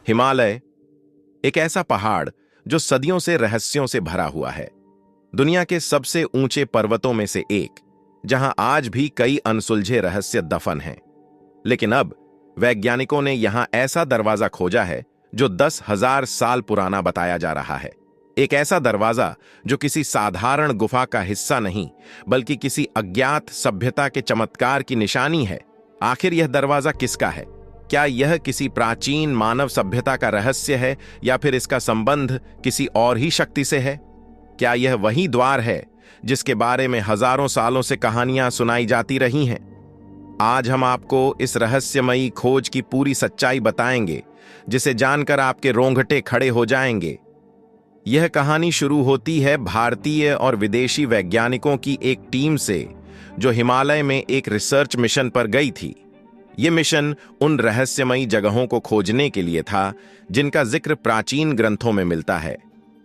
हिमालय एक ऐसा पहाड़ जो सदियों से रहस्यों से भरा हुआ है। दुनिया के सबसे ऊंचे पर्वतों में से एक, जहां आज भी कई अनसुलझे रहस्य दफन हैं। लेकिन अब वैज्ञानिकों ने यहां ऐसा दरवाजा खोजा है जो 10,000 साल पुराना बताया जा रहा है। एक ऐसा दरवाजा जो किसी साधारण गुफा का हिस्सा नहीं, बल्कि किसी अज्ञात सभ्यता के चमत्कार की निशानी है। आखिर यह दरवाजा किसका है? क्या यह किसी प्राचीन मानव सभ्यता का रहस्य है, या फिर इसका संबंध किसी और ही शक्ति से है? क्या यह वही द्वार है जिसके बारे में हजारों सालों से कहानियां सुनाई जाती रही हैं? आज हम आपको इस रहस्यमयी खोज की पूरी सच्चाई बताएंगे, जिसे जानकर आपके रोंगटे खड़े हो जाएंगे। यह कहानी शुरू होती है भारतीय और विदेशी वैज्ञानिकों की एक टीम से, जो हिमालय में एक रिसर्च मिशन पर गई थी। यह मिशन उन रहस्यमयी जगहों को खोजने के लिए था जिनका जिक्र प्राचीन ग्रंथों में मिलता है।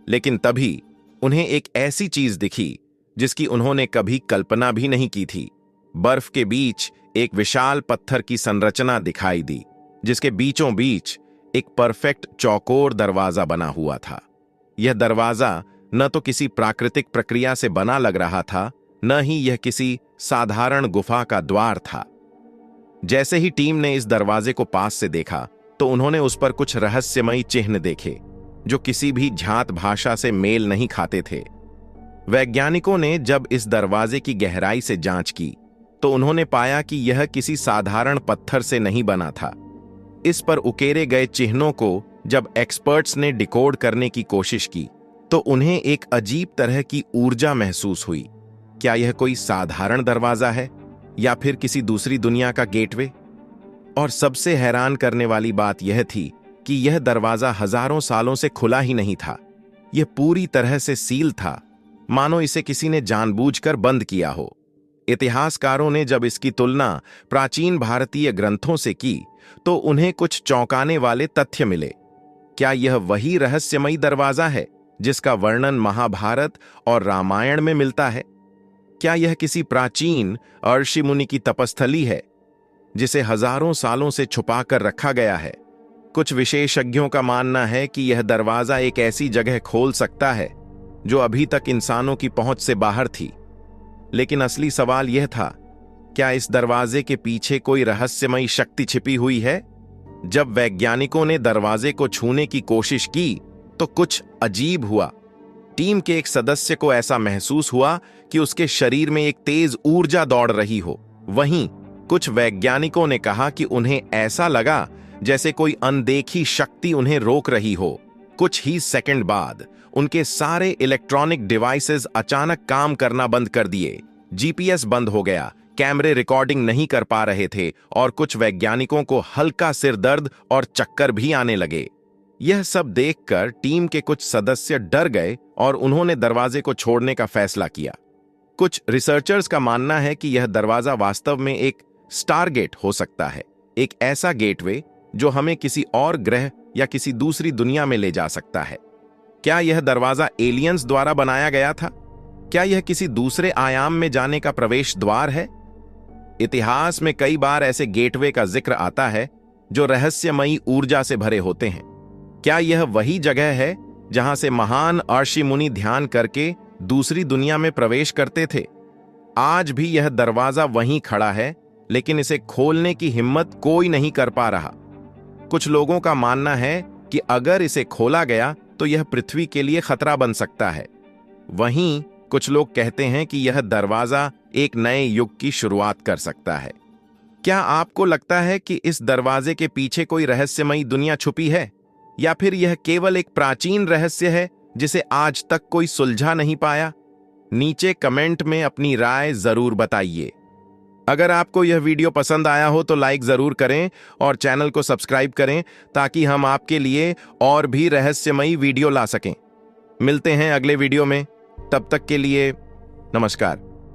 लेकिन तभी उन्हें एक ऐसी चीज दिखी जिसकी उन्होंने कभी कल्पना भी नहीं की थी। बर्फ के बीच एक विशाल पत्थर की संरचना दिखाई दी, जिसके बीचों बीच एक परफेक्ट चौकोर दरवाजा बना हुआ था। यह दरवाजा न तो किसी प्राकृतिक प्रक्रिया से बना लग रहा था, न ही यह किसी साधारण गुफा का द्वार था। जैसे ही टीम ने इस दरवाजे को पास से देखा, तो उन्होंने उस पर कुछ रहस्यमयी चिन्ह देखे जो किसी भी ज्ञात भाषा से मेल नहीं खाते थे। वैज्ञानिकों ने जब इस दरवाजे की गहराई से जांच की, तो उन्होंने पाया कि यह किसी साधारण पत्थर से नहीं बना था। इस पर उकेरे गए चिन्हों को जब एक्सपर्ट्स ने डिकोड करने की कोशिश की, तो उन्हें एक अजीब तरह की ऊर्जा महसूस हुई। क्या यह कोई साधारण दरवाजा है, या फिर किसी दूसरी दुनिया का गेटवे? और सबसे हैरान करने वाली बात यह थी कि यह दरवाजा हजारों सालों से खुला ही नहीं था। यह पूरी तरह से सील था, मानो इसे किसी ने जानबूझकर बंद किया हो। इतिहासकारों ने जब इसकी तुलना प्राचीन भारतीय ग्रंथों से की, तो उन्हें कुछ चौंकाने वाले तथ्य मिले। क्या यह वही रहस्यमयी दरवाजा है जिसका वर्णन महाभारत और रामायण में मिलता है? क्या यह किसी प्राचीन ऋषि मुनि की तपस्थली है, जिसे हजारों सालों से छुपा कर रखा गया है? कुछ विशेषज्ञों का मानना है कि यह दरवाजा एक ऐसी जगह खोल सकता है जो अभी तक इंसानों की पहुंच से बाहर थी। लेकिन असली सवाल यह था, क्या इस दरवाजे के पीछे कोई रहस्यमयी शक्ति छिपी हुई है? जब वैज्ञानिकों ने दरवाजे को छूने की कोशिश की, तो कुछ अजीब हुआ। टीम के एक सदस्य को ऐसा महसूस हुआ कि उसके शरीर में एक तेज ऊर्जा दौड़ रही हो। वहीं कुछ वैज्ञानिकों ने कहा कि उन्हें ऐसा लगा जैसे कोई अनदेखी शक्ति उन्हें रोक रही हो। कुछ ही सेकंड बाद उनके सारे इलेक्ट्रॉनिक डिवाइसेस अचानक काम करना बंद कर दिए। जीपीएस बंद हो गया, कैमरे रिकॉर्डिंग नहीं कर पा रहे थे, और कुछ वैज्ञानिकों को हल्का सिर दर्द और चक्कर भी आने लगे। यह सब देखकर टीम के कुछ सदस्य डर गए और उन्होंने दरवाजे को छोड़ने का फैसला किया। कुछ रिसर्चर्स का मानना है कि यह दरवाजा वास्तव में एक स्टारगेट हो सकता है, एक ऐसा गेटवे जो हमें किसी और ग्रह या किसी दूसरी दुनिया में ले जा सकता है। क्या यह दरवाजा एलियंस द्वारा बनाया गया था? क्या यह किसी दूसरे आयाम में जाने का प्रवेश द्वार है? इतिहास में कई बार ऐसे गेटवे का जिक्र आता है जो रहस्यमयी ऊर्जा से भरे होते हैं। क्या यह वही जगह है जहां से महान ऋषि मुनि ध्यान करके दूसरी दुनिया में प्रवेश करते थे? आज भी यह दरवाजा वहीं खड़ा है, लेकिन इसे खोलने की हिम्मत कोई नहीं कर पा रहा। कुछ लोगों का मानना है कि अगर इसे खोला गया तो यह पृथ्वी के लिए खतरा बन सकता है। वहीं कुछ लोग कहते हैं कि यह दरवाजा एक नए युग की शुरुआत कर सकता है। क्या आपको लगता है कि इस दरवाजे के पीछे कोई रहस्यमयी दुनिया छुपी है, या फिर यह केवल एक प्राचीन रहस्य है जिसे आज तक कोई सुलझा नहीं पाया? नीचे कमेंट में अपनी राय जरूर बताइए। अगर आपको यह वीडियो पसंद आया हो तो लाइक जरूर करें और चैनल को सब्सक्राइब करें, ताकि हम आपके लिए और भी रहस्यमयी वीडियो ला सकें। मिलते हैं अगले वीडियो में, तब तक के लिए नमस्कार।